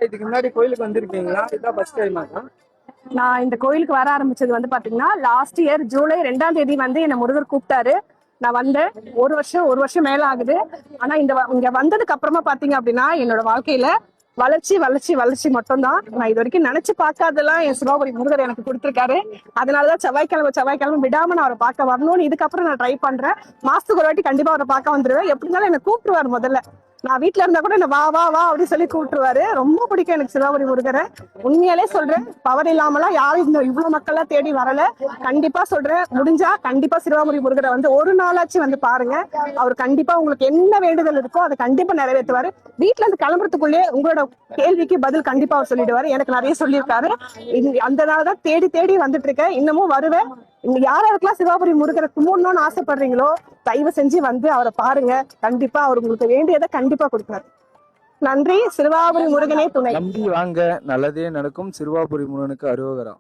இதுக்கு முன்னாடி கோயிலுக்கு வந்திருக்கீங்களா? இதான் ஃபர்ஸ்ட் டைமாக்கா? நான் இந்த கோயிலுக்கு வர ஆரம்பிச்சது வந்து பாத்தீங்கன்னா லாஸ்ட் இயர் ஜூலை 2ஆம் தேதி வந்து என்ன முருகர் கூப்பிட்டாரு. நான் வந்தேன். ஒரு வருஷம் மேல ஆகுது. ஆனா இங்க வந்ததுக்கு அப்புறமா பாத்தீங்க அப்படின்னா என்னோட வாழ்க்கையில வளர்ச்சி வளர்ச்சி வளர்ச்சி மட்டும் தான். நான் இது வரைக்கும் நினைச்சு பார்க்காதெல்லாம் என் சிவபுரி முருகர் எனக்கு கொடுத்திருக்காரு. அதனாலதான் செவ்வாய்க்கிழமை விடாம நான் அவரை பார்க்க வரணும்னு இதுக்கப்புறம் நான் ட்ரை பண்றேன். மாசத்துக்கு ஒரு வாட்டி கண்டிப்பா அவரை பார்க்க வந்துருவேன். எப்படி இருந்தாலும் என்ன கூப்பிட்டுருவாரு. முதல்ல நான் வீட்டுல இருந்தா கூட என்ன வா வா வா அப்படின்னு சொல்லி கூப்பிட்டுருவாரு. ரொம்ப பிடிக்கும் எனக்கு சிவபுரி முருகரை. உண்மையாலே சொல்றேன், பவர் இல்லாமலாம் யாரும் இந்த இவ்வளவு மக்கள்லாம் தேடி வரல. கண்டிப்பா சொல்றேன், முடிஞ்சா கண்டிப்பா சிவபுரி முருகரை வந்து ஒரு நாளாச்சும் வந்து பாருங்க. அவர் கண்டிப்பா உங்களுக்கு என்ன வேண்டுதல் இருக்கோ அதை கண்டிப்பா நிறைவேற்றுவாரு. வீட்டுல இருந்து கிளம்புறதுக்குள்ளே உங்களோட கேள்விக்கு பதில் கண்டிப்பா அவர் சொல்லிடுவாரு. எனக்கு நிறைய சொல்லியிருக்காரு. அந்த நாள் தான் தேடி தேடி வந்துட்டு இருக்கேன். இன்னமும் வருவேன். இங்க யாருக்கெல்லாம் சிவபுரி முருகரை கும்பிடணும்னு ஆசைப்படுறீங்களோ தயவு செஞ்சு வந்து அவரை பாருங்க. கண்டிப்பா அவர் உங்களுக்கு வேண்டியதை கண்டிப்பா கொடுப்பாரு. நன்றி. சிறுவாபுரி முருகனே துணை. நம்பி வாங்க, நல்லதே நடக்கும். சிறுவாபுரி முருகனுக்கு அரோகரா.